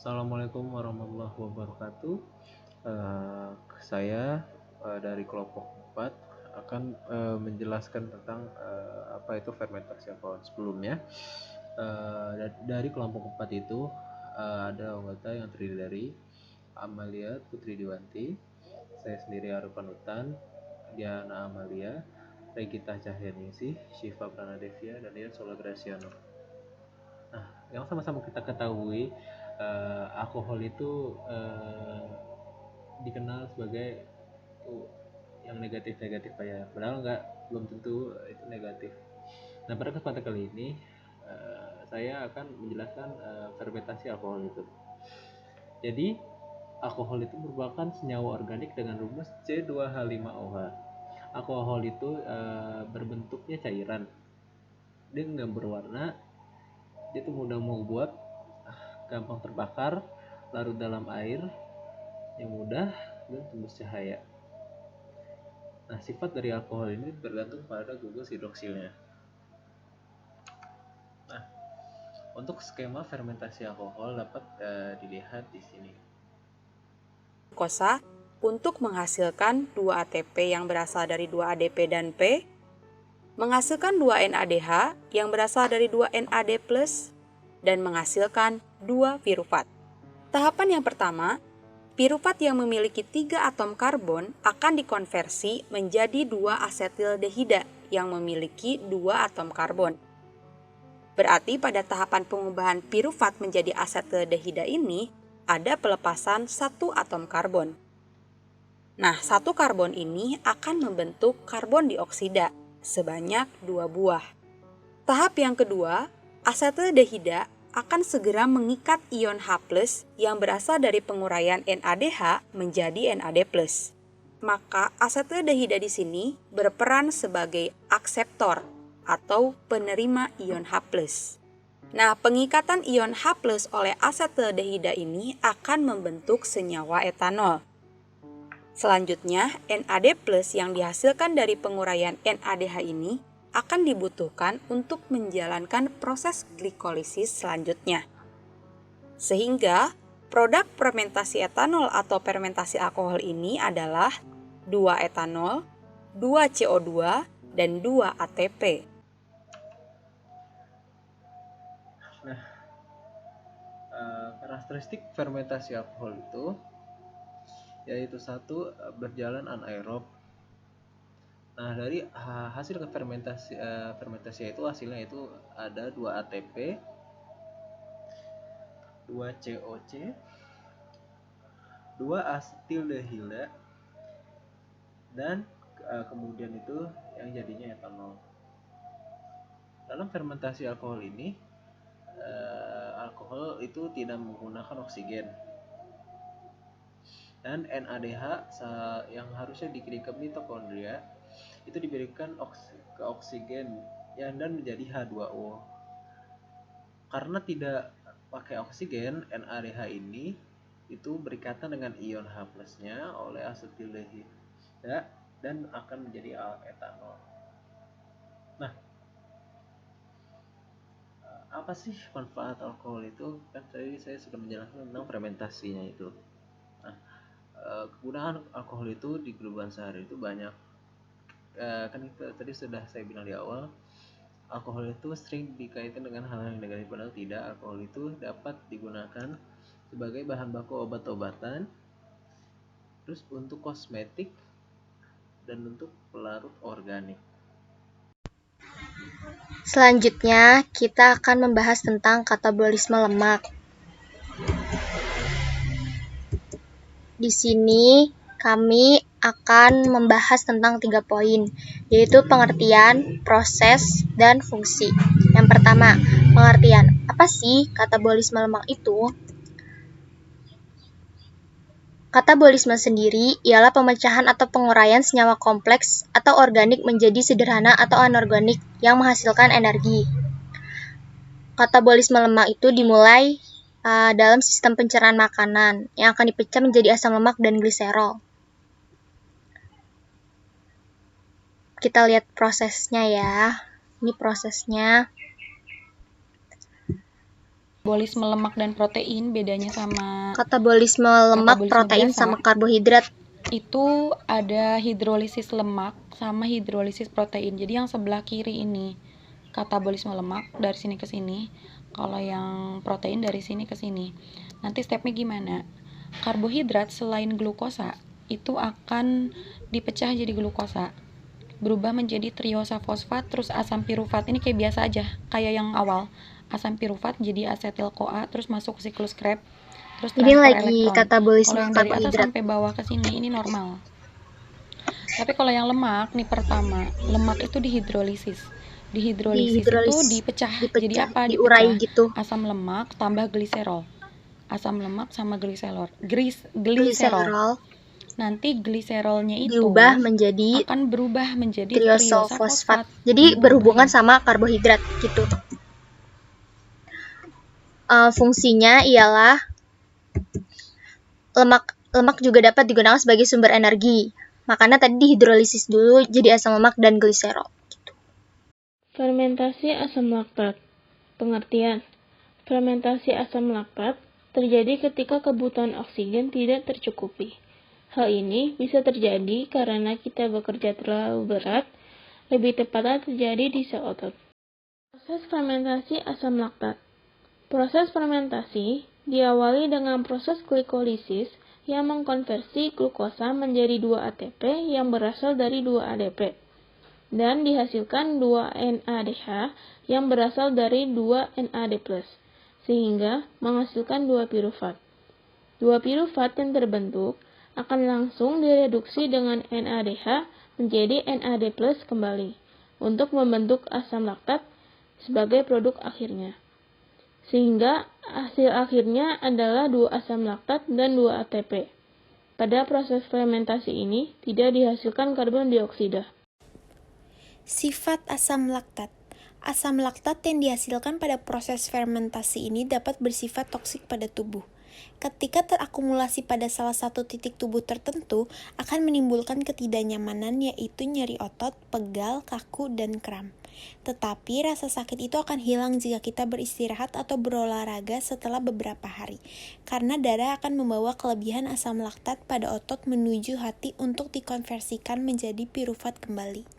Assalamualaikum warahmatullahi wabarakatuh. Eh, saya dari kelompok 4 akan menjelaskan tentang apa itu fermentasi alkohol. Sebelumnya, dari kelompok 4 itu ada anggota yang terdiri dari Amalia Putri Diwanti, saya sendiri Arif Panutan, Diana Amalia, Regita Cahyaningsih, Syifa Pranadevia, dan Ian Sola Graciano. Nah, yang sama-sama kita ketahui, alkohol itu dikenal sebagai yang negatif-negatif ya. Padahal belum tentu itu negatif. Nah, pada kesempatan kali ini saya akan menjelaskan fermentasi alkohol itu. Jadi, alkohol itu merupakan senyawa organik dengan rumus C2H5OH. Alkohol itu berbentuknya cairan. Dia nggak berwarna, dia tuh mudah menguap, gampang terbakar, larut dalam air yang mudah, dan tembus cahaya. Nah, sifat dari alkohol ini bergantung pada gugus hidroksilnya. Nah, untuk skema fermentasi alkohol dapat dilihat di sini. Glukosa untuk menghasilkan 2 ATP yang berasal dari 2 ADP dan P, menghasilkan 2 NADH yang berasal dari 2 NAD+, dan menghasilkan 2 pirufat. Tahapan yang pertama, pirufat yang memiliki 3 atom karbon akan dikonversi menjadi 2 asetildehida yang memiliki 2 atom karbon. Berarti pada tahapan pengubahan pirufat menjadi asetildehida ini, ada pelepasan 1 atom karbon. Nah, 1 karbon ini akan membentuk karbon dioksida sebanyak 2 buah. Tahap yang kedua, asetildehida akan segera mengikat ion H+ yang berasal dari penguraian NADH menjadi NAD+. Maka asetildehida di sini berperan sebagai akseptor atau penerima ion H+. Nah, pengikatan ion H+ oleh asetildehida ini akan membentuk senyawa etanol. Selanjutnya, NAD+ yang dihasilkan dari penguraian NADH ini akan dibutuhkan untuk menjalankan proses glikolisis selanjutnya. Sehingga, produk fermentasi etanol atau fermentasi alkohol ini adalah 2 etanol, 2 CO2, dan 2 ATP. Nah, karakteristik fermentasi alkohol itu yaitu satu, berjalan anaerob. Nah, dari hasil fermentasi itu hasilnya itu ada 2 ATP, 2 COC, 2 asetildehida, dan kemudian itu yang jadinya etanol. Dalam fermentasi alkohol ini, alkohol itu tidak menggunakan oksigen, dan NADH yang harusnya diberikan mitokondria itu diberikan ke oksigen dan menjadi H2O. Karena tidak pakai oksigen, NADH ini itu berikatan dengan ion H+-nya oleh asetildehida dan akan menjadi etanol. Nah, apa sih manfaat alkohol itu? Kan tadi saya sudah menjelaskan tentang fermentasinya itu. Nah, kegunaan alkohol itu di kehidupan sehari itu banyak. Kan itu tadi sudah saya bilang di awal, alkohol itu sering dikaitkan dengan hal yang negatif, padahal tidak. Alkohol itu dapat digunakan sebagai bahan baku obat-obatan, terus untuk kosmetik, dan untuk pelarut organik. Selanjutnya, kita akan membahas tentang katabolisme lemak. Di sini, kami akan membahas tentang 3 poin, yaitu pengertian, proses, dan fungsi. Yang pertama, pengertian. Apa sih katabolisme lemak itu? Katabolisme sendiri ialah pemecahan atau penguraian senyawa kompleks atau organik menjadi sederhana atau anorganik yang menghasilkan energi. Katabolisme lemak itu dimulai dalam sistem pencernaan makanan yang akan dipecah menjadi asam lemak dan gliserol. Kita lihat prosesnya ya. Ini prosesnya. Katabolisme lemak dan protein bedanya sama Katabolisme lemak, Katabolisme protein, biasa. sama karbohidrat. Itu ada hidrolisis lemak sama hidrolisis protein. Jadi yang sebelah kiri ini katabolisme lemak dari sini ke sini, kalau yang protein dari sini ke sini. Nanti stepnya gimana? Karbohidrat selain glukosa itu akan dipecah jadi glukosa, berubah menjadi triosa fosfat, terus asam pirufat. Ini kayak biasa aja, kayak yang awal. Asam pirufat jadi asetil CoA, terus masuk siklus Krebs, terus Ini transfer lagi elektron. katabolisme Kalau yang dari atas karbohidrat. sampai bawah ke sini ini normal. Tapi kalau yang lemak nih, pertama, lemak itu dihidrolisis. Dihidrolisis itu dipecah. Jadi apa? Diurai Dipecah. gitu. Asam lemak tambah gliserol. Asam lemak sama gliserol. Gliserol Nanti gliserolnya itu diubah menjadi akan berubah menjadi triosa triosa fosfat. fosfat. Jadi Diubah berhubungan ya. sama karbohidrat gitu. Fungsinya ialah lemak juga dapat digunakan sebagai sumber energi. Makanya tadi dihidrolisis dulu jadi asam lemak dan gliserol. Fermentasi asam laktat. Pengertian. Fermentasi asam laktat terjadi ketika kebutuhan oksigen tidak tercukupi. Hal ini bisa terjadi karena kita bekerja terlalu berat, lebih tepatnya terjadi di sel otot. Proses fermentasi asam laktat. Proses fermentasi diawali dengan proses glikolisis yang mengkonversi glukosa menjadi 2 ATP yang berasal dari 2 ADP dan dihasilkan 2 NADH yang berasal dari 2 NAD+, sehingga menghasilkan 2 pirufat. 2 pirufat yang terbentuk akan langsung direduksi dengan NADH menjadi NAD+ kembali untuk membentuk asam laktat sebagai produk akhirnya. Sehingga hasil akhirnya adalah 2 asam laktat dan 2 ATP. Pada proses fermentasi ini tidak dihasilkan karbon dioksida. Sifat asam laktat. Asam laktat yang dihasilkan pada proses fermentasi ini dapat bersifat toksik pada tubuh. Ketika terakumulasi pada salah satu titik tubuh tertentu, akan menimbulkan ketidaknyamanan yaitu nyeri otot, pegal, kaku, dan kram. Tetapi rasa sakit itu akan hilang jika kita beristirahat atau berolahraga setelah beberapa hari, karena darah akan membawa kelebihan asam laktat pada otot menuju hati untuk dikonversikan menjadi pirufat kembali.